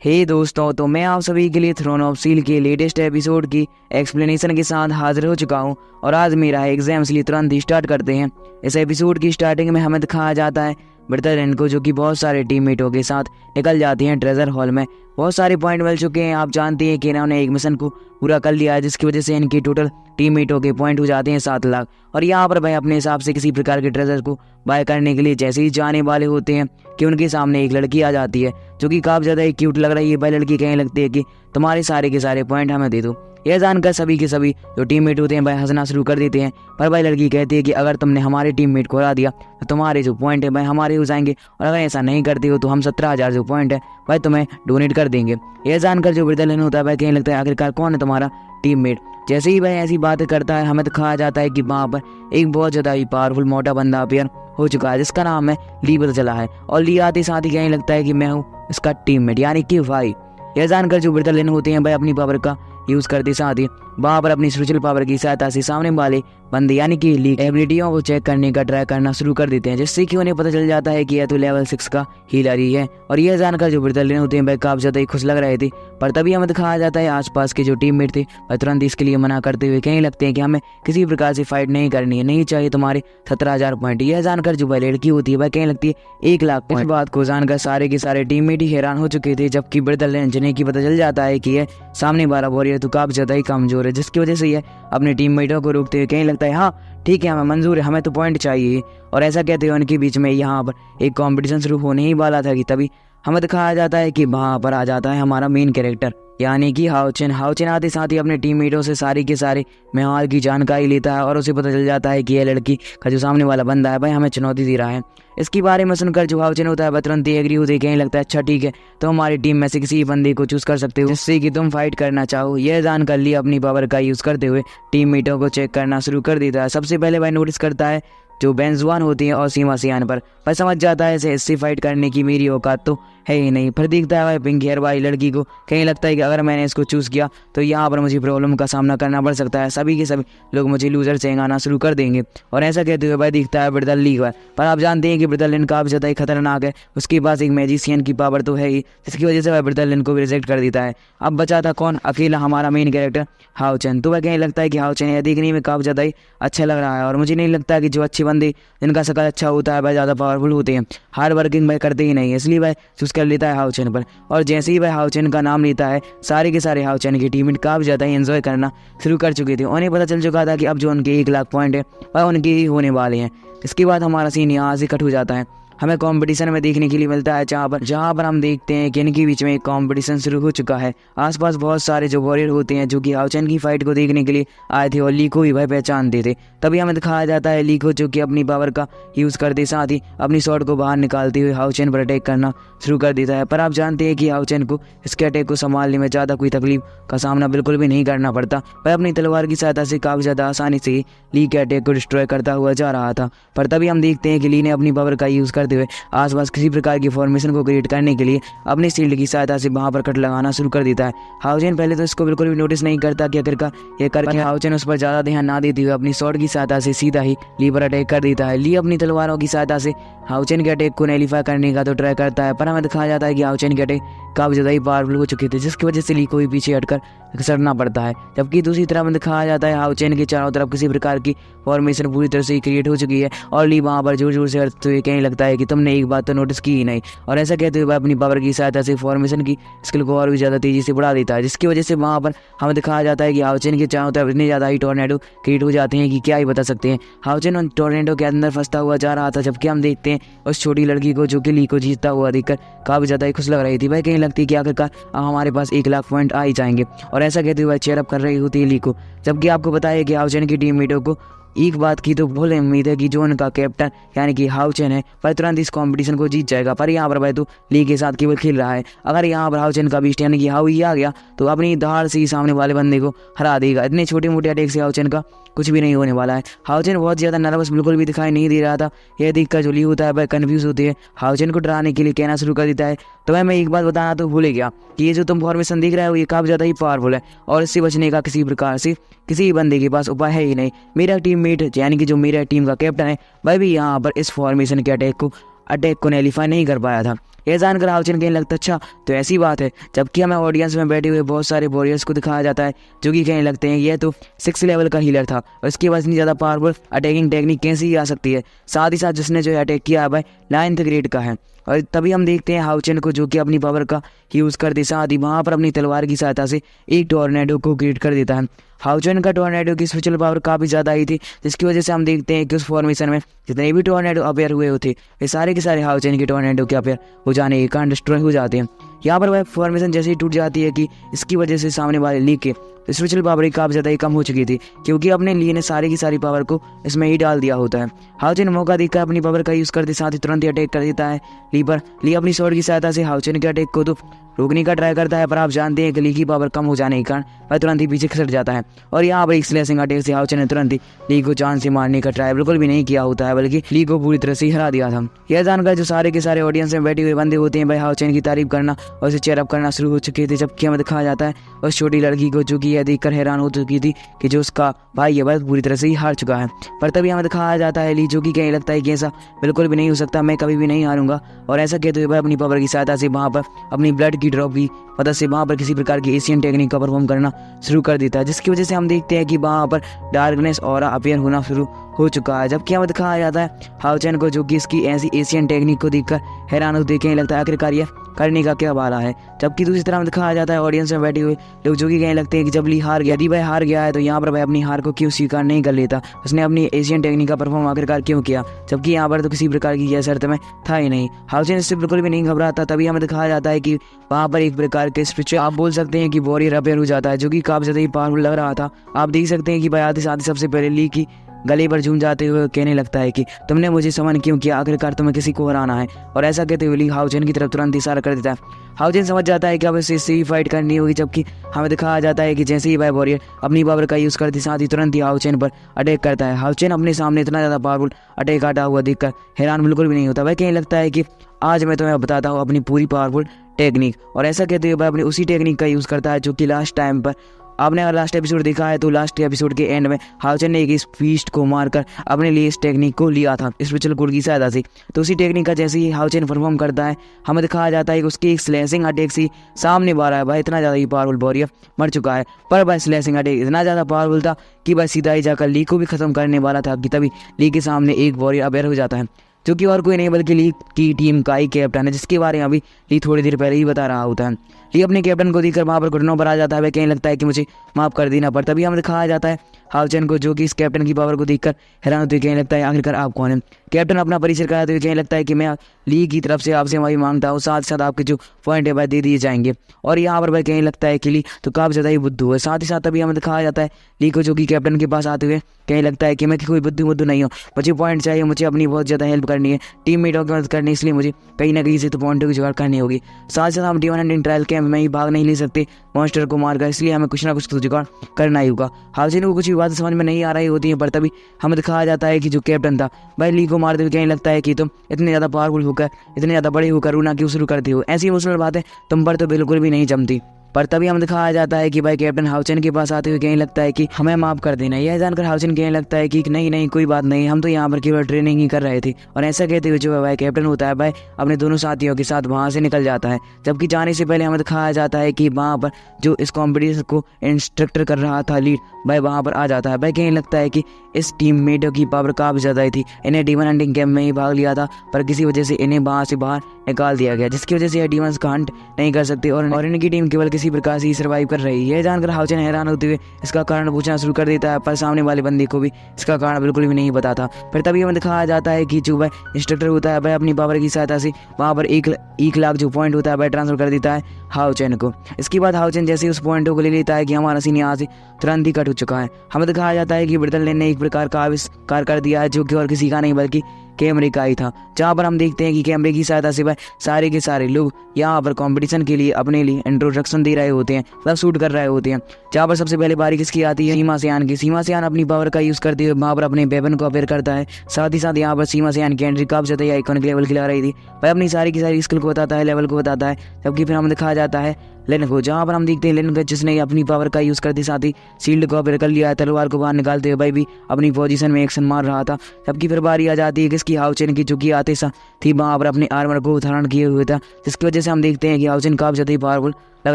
हे दोस्तों, तो मैं आप सभी के लिए थ्रोन ऑफ सील के लेटेस्ट एपिसोड की एक्सप्लेनेशन के साथ हाजिर हो चुका हूं और आज मेरा एग्जाम, इसलिए तुरंत ही स्टार्ट करते हैं। इस एपिसोड की स्टार्टिंग में हमें दिखाया जाता है ब्रदरलैंड को, जो कि बहुत सारे टीममेटों के साथ निकल जाती हैं ट्रेजर हॉल में। बहुत सारे पॉइंट मिल चुके हैं। आप जानते हैं कि इन्होंने एक मिशन को पूरा कर लिया है, जिसकी वजह से इनकी टोटल टीममेटों के पॉइंट हो जाते हैं 7 लाख। और यहाँ पर भाई अपने हिसाब से किसी प्रकार के ट्रेजर को बाय करने के लिए जैसे ही जाने वाले होते हैं कि उनके सामने एक लड़की आ जाती है जो कि काफ़ी ज़्यादा क्यूट लग रही है। भाई लड़की कहने लगती है कि तुम्हारे सारे के सारे पॉइंट हमें दे दो। यह जानकर सभी के सभी जो टीममेट होते हैं भाई हंसना शुरू कर देते हैं। पर भाई लड़की कहती है कि अगर तुमने हमारे टीममेट को हरा दिया तो तुम्हारे जो पॉइंट है भाई हमारे हो जाएंगे, और अगर ऐसा नहीं करते हो तो हम 17,000 जो पॉइंट है भाई तुम्हें डोनेट कर देंगे। यह जानकर जो ब्रदरलैंड होता है भाई कहने लगता है आखिरकार कौन है तुम्हारा टीममेट। जैसे ही भाई ऐसी बातें करता है, हमें दिखाया जाता है कि वहाँ पर एक बहुत ज़्यादा ही पावरफुल मोटा बंदा अपीयर हो चुका है, जिसका नाम है ली पता चला है। और ली आते साथ ही कहने लगता है कि मैं हूँ इसका टीममेट, यानी कि भाई। यह जानकर जो ब्रदरलैंड होते हैं भाई अपनी पावर का यूज़ करते साथ ही वहाँ पर अपनी स्पिरिचुअल पावर की सहायता से सामने वाले बंदे यानी कि लीग एबिलिटियों को चेक करने का ट्राई करना शुरू कर देते हैं, जिससे कि उन्हें पता चल जाता है कि यह तो लेवल 6 का हीलर ही है। और यह जानकर जो ब्रदरलैंड होते हैं भाई काफ़ी ज़्यादा ही खुश लग रहे थे। पर तभी हमें दिखाया जाता है आसपास के जो टीममेट थे वह तुरंत इसके लिए मना करते हुए कहने लगते हैं कि हमें किसी प्रकार से फाइट नहीं करनी है, नहीं चाहिए तुम्हारे 17,000 पॉइंट। यह जानकर जो भाई लड़की होती है वह कहने लगती है 1 लाख पॉइंट। इस बात को जानकर सारे के सारे टीममेट ही हैरान हो चुके थे, जबकि ब्रदरलैंड जिन्हें की पता चल जाता है कि यह सामने वाला वॉरियर तो काफ़ी ज़्यादा ही कमजोर है, जिसकी वजह से यह अपने टीममेटों को रोकते हुए कहने लगता है हाँ ठीक है, हमें मंजूर है, हमें तो पॉइंट चाहिए। और ऐसा कहते हुए उनके बीच में यहाँ पर एक कंपटीशन शुरू होने ही वाला था कि तभी हमें दिखाया जाता है कि वहाँ पर आ जाता है हमारा मेन कैरेक्टर यानी कि हाओचेन। हाओचेन आते साथ ही अपने टीममेटों से सारी के सारे माहौल की जानकारी लेता है और उसे पता चल जाता है कि यह लड़की का जो सामने वाला बंदा है भाई हमें चुनौती दे रहा है। इसके बारे में सुनकर जो हाओचेन होता है वह तुरंत ही एग्री होते कहने लगता है अच्छा ठीक है, तो हमारी टीम में से किसी बंदे को चूज कर सकते हो जिससे कि तुम फाइट करना चाहो। यह जानकर ली अपनी पावर का यूज़ करते हुए टीममेटों को चेक करना शुरू कर देता है। सबसे पहले वह नोटिस करता है जो बेंजुआन होती है और सीमा सियान पर समझ जाता है इससे फाइट करने की मेरी औकात तो है ही नहीं। फिर दिखता है भाई पिंक हेयर वाली लड़की को, कहीं लगता है कि अगर मैंने इसको चूज़ किया तो यहाँ पर मुझे प्रॉब्लम का सामना करना पड़ सकता है, सभी के सभी लोग मुझे लूजर चेंगाना शुरू कर देंगे। और ऐसा कहते हुए भाई दिखता है ब्रदरलैंड का। पर आप जानते हैं कि ब्रदरलैंड काफ़ी ज़्यादा ही खतरनाक है, उसके पास एक मैजिशियन की पावर तो है ही, जिसकी वजह से वह ब्रदरलैंड को भी रिजेक्ट कर देता है। अब बचा था कौन? अकेला हमारा मेन कैरेक्टर हाओचेन। तो वह कहने लगता है कि हाओचेन यह देखने में काफ़ी ज़्यादा ही अच्छा लग रहा है और मुझे नहीं लगता कि जो अच्छे बंदे जिनका शकल अच्छा होता है वह ज़्यादा पावरफुल होते हैं, हार्ड वर्किंग वह करते ही नहीं, इसलिए वह चूज़ कर लेता है हाओचेन पर। और जैसे ही वह हाओचेन का नाम लेता है सारे के सारे हाओचेन की टीममेट काफ़ी ज़्यादा ही एंजॉय करना शुरू कर चुके थे। उन्हें पता चल चुका था कि अब जो उनके 1 लाख पॉइंट है वह उनके ही होने वाले हैं। इसके बाद हमारा सीन यहाँ से कट हो जाता है। हमें कंपटीशन में देखने के लिए मिलता है जहाँ पर हम देखते हैं कि इनके बीच में एक कंपटीशन शुरू हो चुका है। आसपास बहुत सारे जो वॉरियर होते हैं जो कि हाओचेन की फाइट को देखने के लिए आए थे और ली को भी भाई पहचानते थे। तभी हमें दिखाया जाता है ली को जो कि अपनी पावर का यूज़ करते साथ ही अपनी शॉट को बाहर निकालते हुए हाओचेन पर अटैक करना शुरू कर देता है। पर आप जानते हैं कि हाओचेन को इसके अटैक को संभालने में ज़्यादा कोई तकलीफ का सामना बिल्कुल भी नहीं करना पड़ता। वह अपनी तलवार की सहायता से काफ़ी ज़्यादा आसानी से ली के अटैक को डिस्ट्रॉय करता हुआ जा रहा था। पर तभी हम देखते हैं कि ली ने अपनी पावर का यूज़ करते हुए आसपास किसी प्रकार की फॉर्मेशन को क्रिएट करने के लिए अपनी शील्ड की सहायता से वहां पर कट लगाना शुरू कर देता है। हाओचेन पहले तो इसको बिल्कुल भी नोटिस नहीं करता कि आखिरकार ये करके हाओचेन उस पर ज़्यादा ध्यान ना देते हुए अपनी शॉट की सहायता से सीधा ही ली पर अटैक कर देता है। ली अपनी तलवारों की सहायता से हाओचेन के अटैक को नैलीफाई करने का तो ट्राई करता है, पर हमें दिखाया जाता है कि हाओचेन के अटैक काफ़ी ज़्यादा ही पावरफुल हो चुके थे, जिसकी वजह से ली को भी पीछे हटकर घसरना पड़ता है। जबकि दूसरी तरफ में दिखाया जाता है हाओचेन के चारों तरफ किसी प्रकार की फॉर्मेशन पूरी तरह से क्रिएट हो चुकी है और ली वहाँ पर जोर जोर से हटते हुए कहने लगता है कि तुमने एक बात तो नोटिस की ही नहीं। और ऐसा कहते हुए वह अपनी पावर की सहायता से फॉर्मेशन की स्किल को और भी ज़्यादा तेज़ी से बढ़ा देता है, जिसकी वजह से वहाँ पर हमें दिखाया जाता है कि हाओचेन के चारों तरफ इतने ज़्यादा ही टोर्नेडो क्रिएट हो जाते हैं कि क्या ही बता सकते हैं। हाओचेन उन टोर्नेडो के अंदर फंसता हुआ जा रहा था, जबकि हम देखते हैं उस छोटी लड़की को जो कि ली को जीतता हुआ देखकर काफ़ी ज़्यादा ही खुश लग रही थी। वह कहीं लगती है कि आखिरकार अब हमारे पास 1 लाख पॉइंट आ ही जाएंगे। और ऐसा कहते हुए चेयर अप कर रही होती है ली को, जबकि आपको बताया कि हाओचेन की टीममेटों को एक बात की तो भूल उम्मीद है कि जो उनका कैप्टन यानी कि हाओचेन है वह तुरंत इस कंपटीशन को जीत जाएगा। पर यहाँ पर वह तो ली के साथ केवल खेल रहा है। अगर यहाँ पर हाओचेन का बीस्ट यानी कि हाउ ही आ गया तो अपनी धार से ही सामने वाले बंदे को हरा देगा। इतने छोटे मोटे अटैक से हाओचेन का कुछ भी नहीं होने वाला है। हाओचेन बहुत ज़्यादा नर्वस बिल्कुल भी दिखाई नहीं दे रहा था। यह देखकर जो ली होता है वह कन्फ्यूज होती है, हाओचेन को डराने के लिए कहना शुरू कर देता है तो मैं एक बात बताना तो भूल गया कि ये जो तुम फॉर्मेशन देख रहे हो ये काफ़ी ज़्यादा ही पावरफुल है और इससे बचने का किसी प्रकार से किसी बंदे के पास उपाय है ही नहीं। मेरा टीममेट यानी कि जो मेरा टीम का कैप्टन है वह भी यहाँ पर इस फॉर्मेशन के अटैक को नैलीफाई नहीं कर पाया था। यह जानकर हाउचेन कहने लगता अच्छा तो ऐसी बात है, जबकि हमें ऑडियंस में बैठे हुए बहुत सारे वॉरियर्स को दिखाया जाता है जो कि कहने लगते हैं यह तो 6 लेवल का हीलर था और इसके पास इतनी ज़्यादा पावरफुल अटैकिंग टेक्निक कैसे ही आ सकती है, साथ ही साथ जिसने जो अटैक किया है भाई 9th ग्रेड का है। और तभी हम देखते हैं हाउचेन को जो कि अपनी पावर का यूज़ करते साथ ही वहाँ पर अपनी तलवार की सहायता से एक टॉर्नेडो को क्रिएट कर देता है। हाउचेन का टॉर्नेडो की स्पेशल पावर काफ़ी ज़्यादा आई थी, जिसकी वजह से हम देखते हैं कि उस फॉर्मेशन में जितने भी टॉर्नेडो अपेयर हुए होते वे सारे के सारे हाउचेन के टॉर्नेडो के अपेयर हो जाने के कारण डिस्ट्रॉय हो जाते हैं। यहाँ पर वह फॉर्मेशन जैसे ही टूट जाती है कि इसकी वजह से सामने वाले लीग के स्पेशल पावर काफ़ी ज़्यादा ही कम हो चुकी थी, क्योंकि अपने लिए ने सारी की सारी पावर को इसमें ही डाल दिया होता है। हाउचेन मौका देखकर अपनी पावर का यूज़ करते साथ ही तुरंत ही अटैक कर देता है ली पर। ली अपनी स्वॉर्ड की सहायता से हाउचेन के अटैक को तो रोकने का ट्राई करता है, पर आप जानते हैं कि ली की पावर कम हो जाने के कारण वह तुरंत ही पीछे खसट जाता है और यहाँ पर एक स्लैशिंग अटैक से हाउचेन ने तुरंत ही ली को जान से मारने का ट्राई बिल्कुल भी नहीं किया होता है, बल्कि ली को पूरी तरह से हरा दिया था। यह जानकर जो सारे के सारे ऑडियंस में बैठे हुए बंदे होते हैं भाई हाउचेन की तारीफ करना और उसे चेयर अप करना शुरू हो चुके थे, जबकि हमें दिखाया जाता है उस छोटी लड़की को जो कि यह देखकर हैरान हो चुकी थी कि जो उसका भाई है वह पूरी तरह से ही हार चुका है। पर तभी हमें दिखाया जाता है ली जो कि कहने लगता है कि ऐसा बिल्कुल भी नहीं हो सकता, मैं कभी भी नहीं हारूंगा। और ऐसा कहते हुए वह अपनी पावर की सहायता से वहाँ पर अपनी ब्लड की ड्रॉप की मदद से वहाँ पर किसी प्रकार की एशियन टेक्निक का परफॉर्म करना शुरू कर देता है, जिसकी वजह से हम देखते हैं कि वहाँ पर डार्कनेस ऑरा अपीयर होना शुरू हो चुका है। जबकि हमें दिखाया जाता है हाउचेन को जो कि इसकी ऐसी एशियन टेक्निक को देखकर हैरान होते कहने लगता है आखिरकार यह करने का क्या वाला है। जबकि दूसरी तरफ दिखाया जाता है ऑडियंस में बैठे हुए लोग जो कि कहने लगते हैं कि जब ली हार गया, यदि वह हार गया है तो यहाँ पर वह अपनी हार को क्यों स्वीकार नहीं कर लेता, उसने अपनी एशियन टेक्निक का परफॉर्म आखिरकार क्यों किया, जबकि यहाँ पर तो किसी प्रकार की यह शर्त में था ही नहीं। हाउचेन इससे बिल्कुल भी नहीं घबराता। तभी हमें दिखाया जाता है कि वहाँ पर एक प्रकार के स्पिरिचुअल आप बोल सकते हैं कि वॉरियर अपेयर हो जाता है, जो कि काफ़ी ज़्यादा ही पावरफुल लग रहा था। आप देख सकते हैं कि भाई आते साथ ही सबसे पहले ली की गले पर झूम जाते हुए कहने लगता है कि तुमने मुझे समन क्यों किया, आखिरकार तुम्हें किसी को हराना है। और ऐसा कहते हुए ली हाउचेन की तरफ तुरंत इशारा कर देता है। हाउचेन समझ जाता है कि अब इससे ही फाइट करनी होगी, जबकि हमें दिखाया जाता है कि जैसे ही वह वॉरियर अपनी पावर का यूज़ करते साथ ही तुरंत ही हाउचेन पर अटैक करता है। हाउचेन अपने सामने इतना ज़्यादा पावरफुल अटैक आता हुआ देखकर हैरान बिल्कुल भी नहीं होता। वह कहने लगता है कि आज मैं तुम्हें बताता हूँ अपनी पूरी पावरफुल टेक्निक। और ऐसा कहते हुए वह अपनी उसी टेक्निक का यूज़ करता है जो कि लास्ट टाइम पर आपने अगर लास्ट एपिसोड देखा है तो लास्ट एपिसोड के एंड में हाउचेन ने एक इस फीस्ट को मारकर अपने लिए इस टेक्निक को लिया था स्पेशल कोड की सहायता से। तो उसी टेक्निक का जैसे ही हाउचेन परफॉर्म करता है हमें दिखाया जाता है कि उसकी एक स्लैशिंग अटैक से सामने वाला है भाई इतना ज़्यादा ही पावरफुल वॉरियर मर चुका है। पर भाई स्लैशिंग अटैक इतना ज़्यादा पावरफुल था कि भाई सीधा ही जाकर ली को भी खत्म करने वाला था कि तभी ली के सामने एक वॉरियर अपेयर हो जाता है, जो कि और कोई नहीं बल्कि ली की टीम का ही कैप्टन है, जिसके बारे में अभी ली थोड़ी देर पहले ही बता रहा होता है। ली अपने कैप्टन को देखकर वहाँ पर घुटनों पर आ जाता है, वह कहने लगता है कि मुझे माफ़ कर देना। पर तभी हमें दिखाया जाता है हाउचेन को जो कि इस कैप्टन की पावर को देखकर हैरान होते कहने लगता है आखिरकार आप कौन है। कैप्टन अपना परिचय कराते हुए कहने लगता है कि मैं ली की तरफ से आपसे माफ़ी मांगता हूँ, साथ साथ आपके जो पॉइंट है वह दे दिए जाएंगे। और यहाँ पर वह कहने लगता है कि ली तो काफ़ी ज़्यादा ही बुद्धू है। साथ ही साथ तभी हमें दिखाया जाता है ली को जो कि कैप्टन के पास आते हुए कहने लगता है कि मैं कोई बुद्धू नहीं हूँ, मुझे पॉइंट चाहिए, मुझे अपनी बहुत ज़्यादा हेल्प करनी है, टीम मेटों की मदद करनी, इसलिए मुझे कहीं ना कहीं से तो पॉइंटों की जुगाड़ करनी होगी। साथ साथ हम D1 हंटिंग ट्रायल कैंप में ही भाग नहीं ले सकते मॉन्स्टर को मारकर, इसलिए हमें कुछ ना कुछ तो जुगाड़ करना ही होगा। हाउचेन को कुछ भी बात समझ में नहीं आ रही होती है, पर तभी हमें दिखाया जाता है कि जो कैप्टन था भाई ली को मारते हुए कहने लगता है कि तुम इतने ज़्यादा पावरफुल होकर इतने ज़्यादा बड़े होकर रोना क्यों शुरू करते हो, ऐसी इमोशनल बातें तुम पर तो बिल्कुल भी नहीं जमती। पर तभी हमें दिखाया जाता है कि भाई कैप्टन हाउचेन के पास आते हुए कहने लगता है कि हमें माफ़ कर देना। यह जानकर हाउचेन कहने लगता है कि नहीं कोई बात नहीं, हम तो यहाँ पर केवल ट्रेनिंग ही कर रहे थे। और ऐसा कहते हुए जो है भाई कैप्टन होता है भाई अपने दोनों साथियों के साथ वहाँ से निकल जाता है। जबकि जाने से पहले हमें दिखाया जाता है कि वहाँ पर जो इस कॉम्पिटिशन को इंस्ट्रक्टर कर रहा था लीड भाई वहाँ पर आ जाता है। भाई कहने लगता है कि इस टीम मेटों की पावर काफ़ी ज़्यादा थी, इन्हें D1 हंटिंग कैंप में ही भाग लिया था, पर किसी वजह से इन्हें वहाँ से बाहर निकाल दिया गया, जिसकी वजह से ये D1s का हंट नहीं कर सकते और इनकी टीम केवल किसी प्रकार से ही सर्वाइव कर रही है। जानकर हाउचेन हैरान होते हुए इसका कारण पूछना शुरू कर देता है, पर सामने वाले बंदे को भी इसका कारण बिल्कुल भी नहीं बताता। फिर तभी हमें दिखाया जाता है कि जो भाई इंस्ट्रक्टर होता है भाई अपनी पावर की सहायता से वहाँ पर 1 लाख जो पॉइंट होता है भाई ट्रांसफर कर देता है हाउचेन को। इसके बाद हाउचेन जैसे उस पॉइंटों को ले लेता है कि हमारा सीन यहाँ से तुरंत ही कट हो चुका है। हमें दिखाया जाता है कि ब्रिटल ने एक प्रकार का आविष्कार कर दिया है जो कि और किसी का नहीं बल्कि कैमरे का ही था, जहाँ पर हम देखते हैं कि कैमरे की सहायता से वह सारे के सारे लोग यहाँ पर कंपटीशन के लिए अपने लिए इंट्रोडक्शन दे रहे होते हैं, मतलब शूट कर रहे होते हैं। जहाँ पर सबसे पहले बारी किसकी आती है सीमा सेयान की। सीमा सेयान अपनी पावर का यूज़ करते हुए वहाँ पर अपने वेपन को अपेयर करता है। साथ ही साथ यहाँ पर सीमा सेयान की एंट्री काफ़ी ज़्यादा आइकॉनिक लेवल खिला रही थी। वह अपनी सारी की सारी स्किल को बताता है, लेवल को बताता है। जबकि फिर हमें दिखाया जाता है लेन को, जहाँ पर हम देखते हैं लेन को जिसने अपनी पावर का यूज़ करते साथ ही शील्ड को अपेयर कर लिया है, तलवार को बाहर निकालते हुए भाई भी अपनी पोजीशन में एक्शन मार रहा था। जबकि फिर बारी आ जाती है की हाउचेन की, जो कि आते थी वहाँ पर अपने आर्मर को धारण किए हुए था, जिसकी वजह से हम देखते हैं कि हाउचेन काफ़ी ज़्यादा ही पावरफुल लग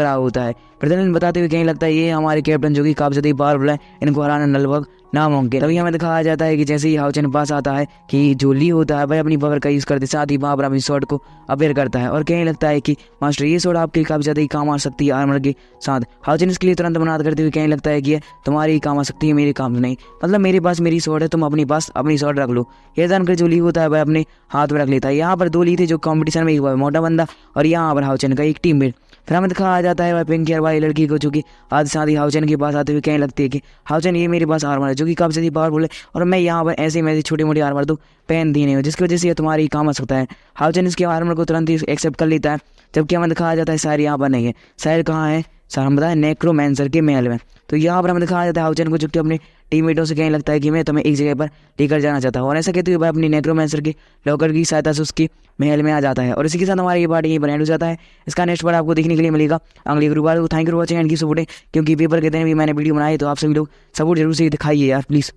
रहा होता है। प्रदर्शन बताते हुए कहीं लगता है ये हमारे कैप्टन जो कि काफ़ी ज़्यादा ही पावरफुल है, इनको हराना लगभग नामुमकिन। तभी हमें दिखाया जाता है कि जैसे ही हाउचेन पास आता है कि जो ली होता है वह अपनी पावर का यूज़ करते साथ ही वहाँ पर अपनी स्वॉर्ड को अपेयर करता है और कहीं लगता है कि मास्टर ये स्वॉर्ड आपके काफ़ी ज़्यादा ही काम आ सकती है आर्मर के साथ। हाउचेन इसके लिए तुरंत मना करते हुए कहीं लगता है कि ये तुम्हारी ही काम आ सकती है, मेरे काम नहीं, मतलब मेरे पास मेरी स्वॉर्ड है, तुम अपनी पास अपनी स्वॉर्ड रख लो। ये जानकर जो ली होता है वह अपने हाथ में रख लेता है। यहाँ पर दो ली थे जो कॉम्पिटिशन में, एक मोटा बंदा और यहाँ पर हाउचेन का एक टीममेट। फिर हमें दिखाया जाता है वह पिंक हेयर वाली लड़की को, जो कि आज शादी हाउचेन के पास आते हुए कहीं लगती है कि हाउचेन ये मेरे पास आर्मर है जो कि काफ़ी ज़्यादा पावरफुल है और मैं यहाँ पर ऐसे में छोटे मोटे आर्मर तो पहन दी नहीं हूँ, जिसकी वजह से ये तुम्हारी काम आ सकता है। हाउचेन इसके आर्मर को तुरंत ही एक्सेप्ट कर लेता है, जबकि हमें दिखाया जाता है शायर यहाँ पर नहीं है। शायर कहाँ है? सर हम बताया नेक्रोमैंसर के महल में। तो यहाँ पर हमें दिखाया जाता है हाउचेन को, जो कि अपने टीममेटों से कहीं लगता है कि मैं तुम्हें एक जगह पर लेकर जाना चाहता हूँ, और ऐसा कहते हुए वह अपनी नेक्रोमैंसर के लॉकर की सहायता से उसकी महल में आ जाता है। और इसी के साथ हमारी ये पार्ट यहीं पर एंड हो जाता है। इसका नेक्स्ट पार्ट आपको देखने के लिए मिलेगा अगली गुरुवार को। Thank you for watching and की सपोर्ट, क्योंकि पेपर के दिन भी मैंने वीडियो बनाई, तो आप सभी लोग सपोर्ट जरूर से दिखाइए यार प्लीज़।